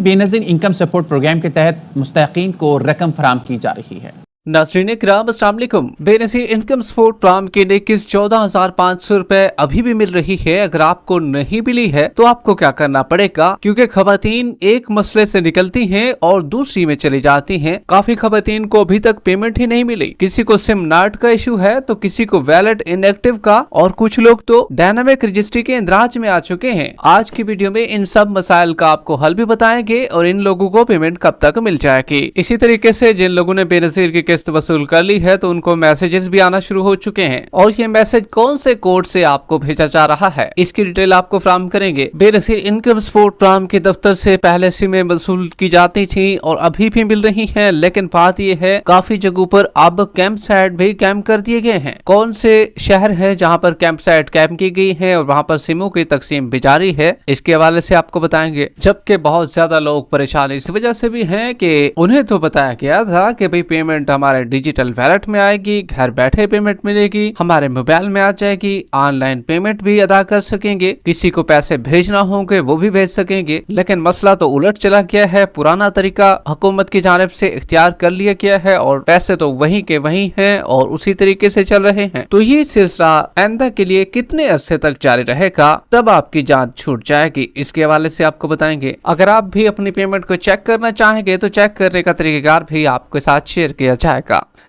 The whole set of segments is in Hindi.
बेनज़ीर इनकम सपोर्ट प्रोग्राम के तहत मुस्तहिक़ीन को रकम फराहम की जा रही है। नाज़रीन किराम अस्सलाम वालेकुम। बेनज़ीर इनकम सपोर्ट प्रोग्राम की निकिस 14,500 रुपए अभी भी मिल रही है। अगर आपको नहीं मिली है तो आपको क्या करना पड़ेगा, क्योंकि खवातीन एक मसले से निकलती हैं और दूसरी में चली जाती हैं। काफी खवातीन को अभी तक पेमेंट ही नहीं मिली। किसी को सिम नाट का इशू है तो किसी को वैलेट इनएक्टिव का, और कुछ लोग तो डायनामिक रजिस्ट्री के इंदराज में आ चुके हैं। आज की वीडियो में इन सब मसाइल का आपको हल भी बताएंगे और इन लोगों को पेमेंट कब तक मिल जाएगी। इसी तरीके से जिन लोगों ने बेनज़ीर की किस्त वसूल कर ली है तो उनको मैसेजेस भी आना शुरू हो चुके हैं, और ये मैसेज कौन से कोड से आपको भेजा जा रहा है इसकी डिटेल आपको फराहम करेंगे। बेनज़ीर इनकम सपोर्ट प्रोग्राम के दफ्तर से पहले सिमें वसूल की जाती थी और अभी भी मिल रही हैं, लेकिन बात यह है काफी जगहों पर अब कैंप साइट भी कैंप कर दिए गए हैं। कौन से शहर है जहाँ पर कैंप साइट कैंप की गई है और वहाँ पर सिमों की तकसीम भी जारी है, इसके हवाले से आपको बताएंगे। जबकि बहुत ज्यादा लोग परेशान इस वजह से भी हैं कि उन्हें तो बताया गया था कि भाई पेमेंट हमारे डिजिटल वैलेट में आएगी, घर बैठे पेमेंट मिलेगी, हमारे मोबाइल में आ जाएगी, ऑनलाइन पेमेंट भी अदा कर सकेंगे, किसी को पैसे भेजना होंगे वो भी भेज सकेंगे। लेकिन मसला तो उलट चला गया है। पुराना तरीका हुकूमत की जानिब से इख्तियार कर लिया गया है और पैसे तो वहीं के वहीं हैं और उसी तरीके से चल रहे हैं। तो ये सिलसिला आइंदा के लिए कितने अरसे तक जारी रहेगा, तब आपकी जान छूट जाएगी, इसके हवाले से आपको बताएंगे। अगर आप भी अपनी पेमेंट को चेक करना चाहेंगे तो चेक करने का तरीकेकार भी आपके साथ शेयर किया जाएगा।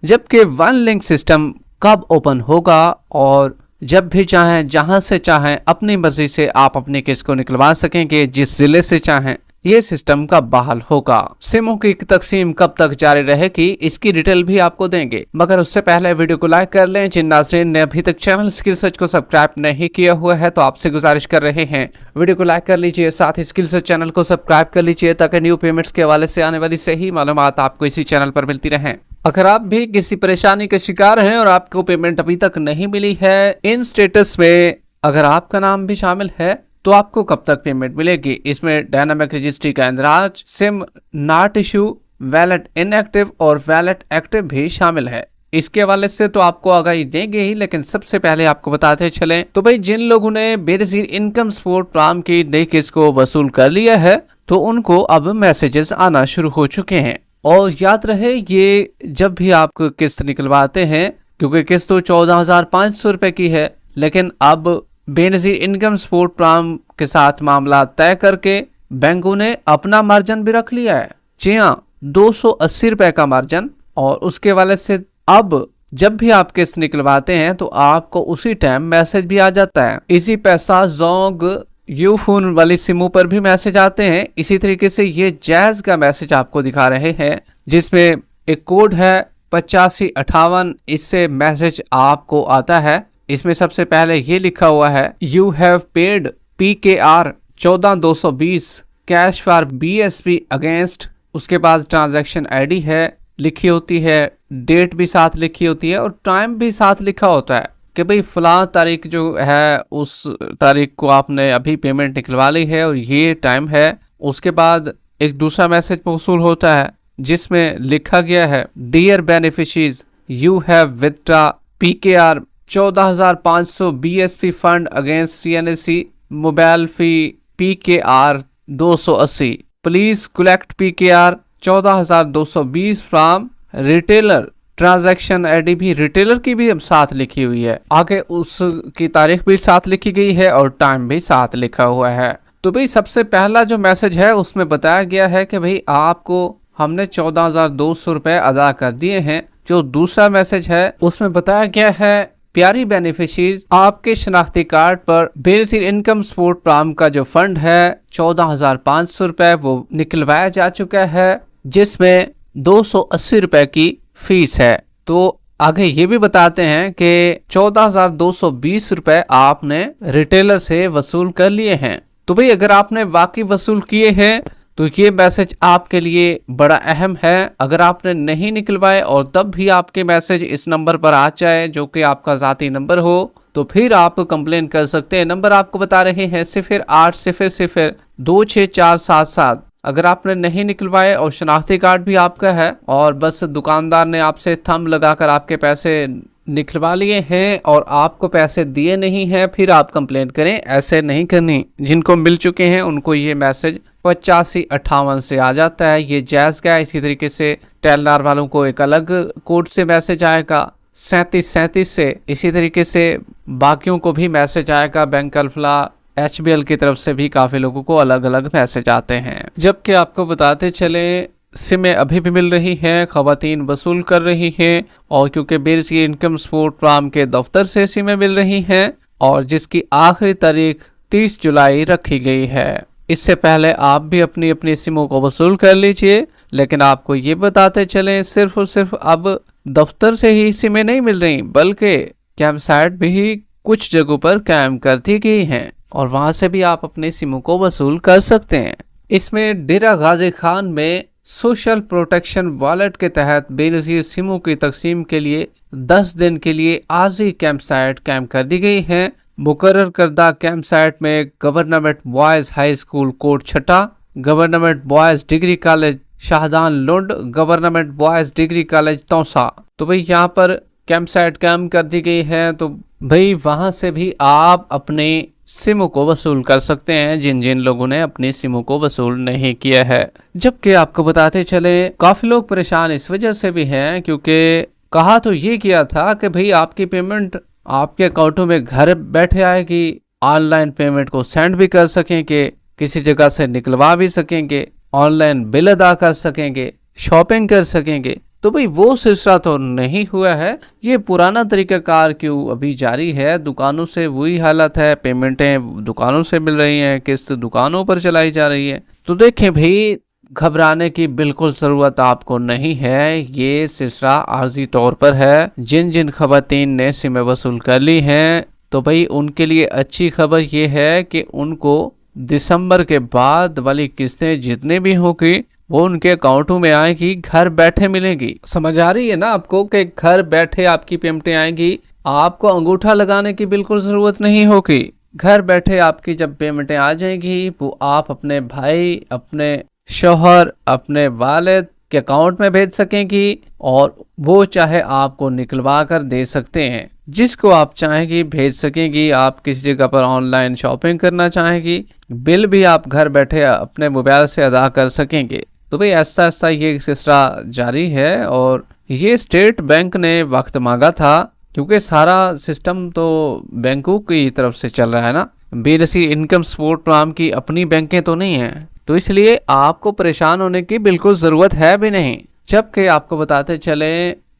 जबकि वन लिंक सिस्टम कब ओपन होगा और जब भी चाहें जहां से चाहें अपनी मर्जी से आप अपनी किस्त को निकलवा सकेंगे, जिस जिले से चाहें। ये सिस्टम कब बहाल होगा, सिमों की तकसीम कब तक जारी रहेगी, इसकी डिटेल भी आपको देंगे। मगर उससे पहले वीडियो को लाइक कर लें। जिन नाज़रीन ने अभी तक चैनल स्किल सर्च को सब्सक्राइब नहीं किया हुआ है तो आपसे गुजारिश कर रहे हैं वीडियो को लाइक कर लीजिए, साथ ही स्किल सर्च चैनल को सब्सक्राइब कर लीजिए ताकि न्यू पेमेंट्स के हवाले से आने वाली सही मालूमात आपको इसी चैनल पर मिलती रहें। अगर आप भी किसी परेशानी के शिकार हैं और आपको पेमेंट अभी तक नहीं मिली है, इन स्टेटस में अगर आपका नाम भी शामिल है तो आपको कब तक पेमेंट मिलेगी। इसमें डायनामिक रजिस्ट्री का इंदराज, SIM not issue, wallet inactive और वैलेट एक्टिव भी शामिल है। इसके हवाले से तो आपको आगाही देंगे ही, लेकिन सबसे पहले आपको बताते चलें तो भाई जिन लोगों ने बेनज़ीर इनकम सपोर्ट प्रोग्राम की नई किस्त को वसूल कर लिया है तो उनको अब मैसेजेस आना शुरू हो चुके हैं। और याद रहे, ये जब भी आप किस्त निकलवाते हैं, क्योंकि किस्त तो 14,500 रुपए की है, लेकिन अब बेनज़ीर इनकम सपोर्ट प्रोग्राम के साथ मामला तय करके बैंकों ने अपना मार्जिन भी रख लिया है। जी हाँ, 280 रुपए का मार्जिन। और उसके वाले से अब जब भी आप किस्त निकलवाते हैं तो आपको उसी टाइम मैसेज भी आ जाता है। इसी पैसा, जोंग, यूफोन वाली सिमों पर भी मैसेज आते हैं। इसी तरीके से ये जैज का मैसेज आपको दिखा रहे हैं, जिसमें एक कोड है 8558। इससे मैसेज आपको आता है। इसमें सबसे पहले ये लिखा हुआ है you have paid PKR 14220 cash for BSP against. उसके बाद ट्रांजैक्शन ID है लिखी होती है, डेट भी साथ लिखी होती है और टाइम भी साथ लिखा होता है कि भाई फलां तारीख जो है उस तारीख को आपने अभी पेमेंट निकलवा ली है और ये टाइम है। उसके बाद एक दूसरा मैसेज मौसूल होता है जिसमें लिखा गया है dear beneficiaries, you have withdraw PKR 14,500 BSP fund against CNSE mobile fee PKR 280। Please collect PKR 14,220 from retailer. Transaction ID भी रिटेलर की भी साथ लिखी हुई है, आगे उसकी तारीख भी साथ लिखी गई है और टाइम भी साथ लिखा हुआ है। तो भाई सबसे पहला जो मैसेज है उसमें बताया गया है कि भाई आपको हमने 14,200 रुपए अदा कर दिए हैं। जो दूसरा मैसेज है उसमें बताया गया है प्यारी बेनिफिशरीज, आपके शनाख्ती कार्ड पर बेनज़ीर इनकम सपोर्ट प्रोग्राम का जो फंड है 14,500 रुपए वो निकलवाया जा चुका है, जिसमें 280 रुपए की फीस है। तो आगे ये भी बताते हैं कि 14,220 रुपए आपने रिटेलर से वसूल कर लिए हैं। तो भाई अगर आपने वाकई वसूल किए हैं तो ये मैसेज आपके लिए बड़ा अहम है। अगर आपने नहीं निकलवाए और तब भी आपके मैसेज इस नंबर पर आ जाए जो कि आपका ज़ाती नंबर हो तो फिर आप कंप्लेन कर सकते हैं। नंबर आपको बता रहे हैं 0800-26477। अगर आपने नहीं निकलवाए और शनाख्ती कार्ड भी आपका है और बस दुकानदार ने आपसे थंब लगाकर आपके पैसे निकलवा लिए हैं और आपको पैसे दिए नहीं हैं, फिर आप कंप्लेंट करें, ऐसे नहीं करनी। जिनको मिल चुके हैं उनको ये मैसेज 8558 से आ जाता है, ये जायज़ का है। इसी तरीके से टेलनार वालों को एक अलग कोड से मैसेज आएगा 3737 से। इसी तरीके से बाकियों को भी मैसेज आएगा, बैंक अल्फला HBL की तरफ से भी काफ़ी लोगों को अलग अलग मैसेज आते हैं। जबकि आपको बताते चले सिमें अभी भी मिल रही हैं, खवातीन वसूल कर रही हैं, और क्योंकि बेनज़ीर इनकम सपोर्ट प्रोग्राम के दफ्तर से सिमें मिल रही हैं और जिसकी आखिरी तारीख 30 जुलाई रखी गई है। इससे पहले आप भी अपनी अपनी सिमों को वसूल कर लीजिए। लेकिन आपको ये बताते चलें, सिर्फ और सिर्फ अब दफ्तर से ही सिमें नहीं मिल रही, बल्कि कैंप साइट भी कुछ जगहों पर कायम कर दी गई हैं और वहां से भी आप अपने सिमों को वसूल कर सकते हैं। इसमें डेरा गाजी खान में सोशल प्रोटेक्शन वॉलेट के तहत बेनज़ीर सिमों की तकसीम के लिए 10 दिन के लिए आर्जी कैंप साइट कायम कर दी गई है। मुकर्रर करदा कैंप साइट में government boys high school Kot Chhutta, government boys degree college Shahdan Lund, government boys degree college Taunsa. तो भाई यहाँ पर कैंप साइट कायम कर दी गई है, तो भाई वहाँ से भी आप अपने सिमों को वसूल कर सकते हैं, जिन जिन लोगों ने अपनी सिमों को वसूल नहीं किया है। जबकि आपको बताते चले काफ़ी लोग परेशान इस वजह से भी हैं, क्योंकि कहा तो ये किया था कि भाई आपकी पेमेंट आपके अकाउंटों में घर बैठे आएगी, ऑनलाइन पेमेंट को सेंड भी कर सकेंगे, किसी जगह से निकलवा भी सकेंगे, ऑनलाइन बिल अदा कर सकेंगे, शॉपिंग कर सकेंगे। तो भाई वो सिलसिला तो नहीं हुआ है, ये पुराना तरीकाकार क्यों अभी जारी है। दुकानों से वही हालत है, पेमेंटें दुकानों से मिल रही हैं, किस्त दुकानों पर चलाई जा रही है। तो देखें भाई, घबराने की बिल्कुल ज़रूरत आपको नहीं है, ये सिलसिला आर्जी तौर पर है। जिन जिन खवातीन ने सिमें वसूल कर ली हैं, तो भाई उनके लिए अच्छी खबर ये है कि उनको दिसंबर के बाद वाली किस्तें जितने भी होगी वो उनके अकाउंटों में आएगी, घर बैठे मिलेगी। समझ आ रही है ना आपको कि घर बैठे आपकी पेमेंटें आएंगी, आपको अंगूठा लगाने की बिल्कुल ज़रूरत नहीं होगी। घर बैठे आपकी जब पेमेंटें आ जाएंगी, वो आप अपने भाई, अपने शौहर, अपने वालिद के अकाउंट में भेज सकेंगी और वो चाहे आपको निकलवा कर दे सकते हैं, जिसको आप चाहेंगी भेज सकेंगी। आप किसी जगह पर ऑनलाइन शॉपिंग करना चाहेंगी, बिल भी आप घर बैठे अपने मोबाइल से अदा कर सकेंगे। तो भाई ऐसा ऐसा ये सिलसिला जारी है, और ये स्टेट बैंक ने वक्त मांगा था, क्योंकि सारा सिस्टम तो बैंकों की तरफ से चल रहा है ना। बेनज़ीर इनकम सपोर्ट प्रोग्राम की अपनी बैंकें तो नहीं हैं, तो इसलिए आपको परेशान होने की बिल्कुल ज़रूरत है भी नहीं। जबकि आपको बताते चले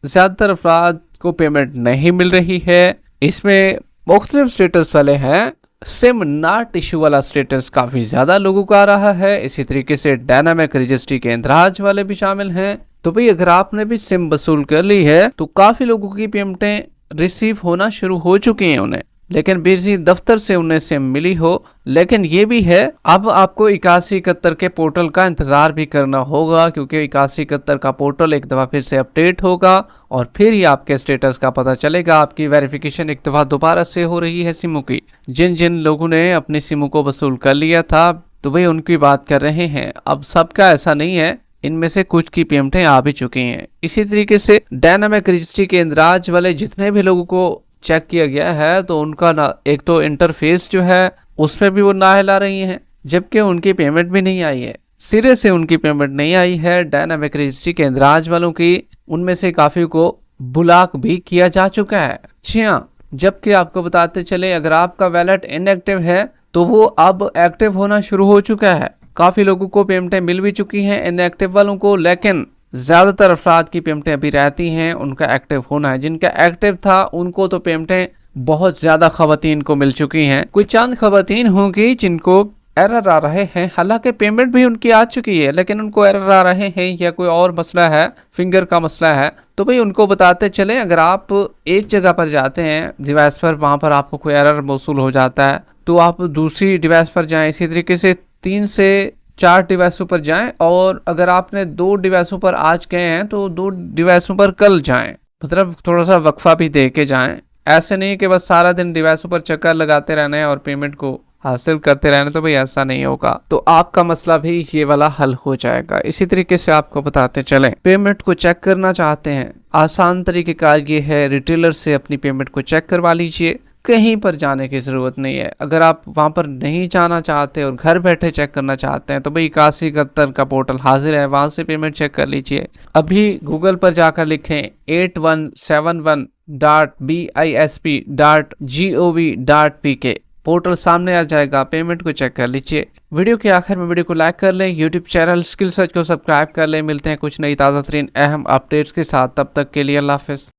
ज़्यादातर अफराद को पेमेंट नहीं मिल रही है। इसमें मुख्तलिफ स्टेटस वाले हैं। सिम नॉट इशू वाला स्टेटस काफ़ी ज़्यादा लोगों को आ रहा है। इसी तरीके से डायनामिक रजिस्ट्री के इंदराज वाले भी शामिल हैं। तो भाई अगर आपने भी सिम वसूल कर ली है तो काफ़ी लोगों की पेमेंटें रिसीव होना शुरू हो चुकी हैं उन्हें, लेकिन बेनज़ीर दफ्तर से उन्हें सिम मिली हो। लेकिन ये भी है, अब आपको 8171 के पोर्टल का इंतज़ार भी करना होगा, क्योंकि 8171 का पोर्टल एक दफ़ा फिर से अपडेट होगा और फिर ही आपके स्टेटस का पता चलेगा। आपकी वेरिफिकेशन एक दफ़ा दोबारा से हो रही है सिमों की। जिन जिन लोगों ने अपनी सिमों को वसूल कर लिया था, तो भाई उनकी बात कर रहे हैं। अब सबका ऐसा नहीं है, इनमें से कुछ की पेमेंटें आ भी चुकी हैं। इसी तरीके से डायनामिक रजिस्ट्री के इंदराज वाले जितने भी लोगों को चेक किया गया है, तो उनका ना एक तो इंटरफेस जो है उसमें भी वो ना हिला रही हैं, जबकि उनकी पेमेंट भी नहीं आई है, सिरे से उनकी पेमेंट नहीं आई है। डायनामिक रजिस्ट्री के इंदराज वालों की उनमें से काफ़ी को ब्लॉक भी किया जा चुका है। जी हाँ, जबकि आपको बताते चले अगर आपका वैलेट इनएक्टिव है तो वो अब एक्टिव होना शुरू हो चुका है। काफ़ी लोगों को पेमेंटें मिल भी चुकी हैं इनएक्टिव वालों को, लेकिन ज़्यादातर अफराद की पेमेंटें अभी रहती हैं, उनका एक्टिव होना है। जिनका एक्टिव था उनको तो पेमेंटें बहुत ज़्यादा खवातीन को मिल चुकी हैं। कोई चंद खवातीन होंगी जिनको एरर आ रहे हैं, हालांकि पेमेंट भी उनकी आ चुकी है, लेकिन उनको एरर आ रहे हैं या कोई और मसला है, फिंगर का मसला है। तो भाई उनको बताते चलें, अगर आप एक जगह पर जाते हैं डिवाइस पर, वहाँ पर आपको कोई एरर मौसूल हो जाता है, तो आप दूसरी डिवाइस पर जाएँ। इसी तरीके से 3 से 4 डिवाइसों पर जाएं, और अगर आपने 2 डिवाइसों पर आज गए हैं तो 2 डिवाइसों पर कल जाएं। मतलब थोड़ा सा वक्फा भी दे के जाएं। ऐसे नहीं कि बस सारा दिन डिवाइसों पर चक्कर लगाते रहना है और पेमेंट को हासिल करते रहना, तो भाई ऐसा नहीं होगा, तो आपका मसला भी ये वाला हल हो जाएगा। इसी तरीके से आपको बताते चलें, पेमेंट को चेक करना चाहते हैं, आसान तरीक़ेकार ये है, रिटेलर से अपनी पेमेंट को चेक करवा लीजिए, कहीं पर जाने की ज़रूरत नहीं है। अगर आप वहां पर नहीं जाना चाहते और घर बैठे चेक करना चाहते हैं तो भाई 8171 का पोर्टल हाजिर है, वहां से पेमेंट चेक कर लीजिए। अभी गूगल पर जाकर लिखें 8171.bisp.gov.pk, पोर्टल सामने आ जाएगा, पेमेंट को चेक कर लीजिए। वीडियो के आखिर में वीडियो को लाइक कर लें, यूट्यूब चैनल स्किल सर्च को सब्सक्राइब कर लें। मिलते हैं कुछ नई ताज़ा तरीन अहम अपडेट्स के साथ, तब तक के लिए अल्लाह हाफिज़।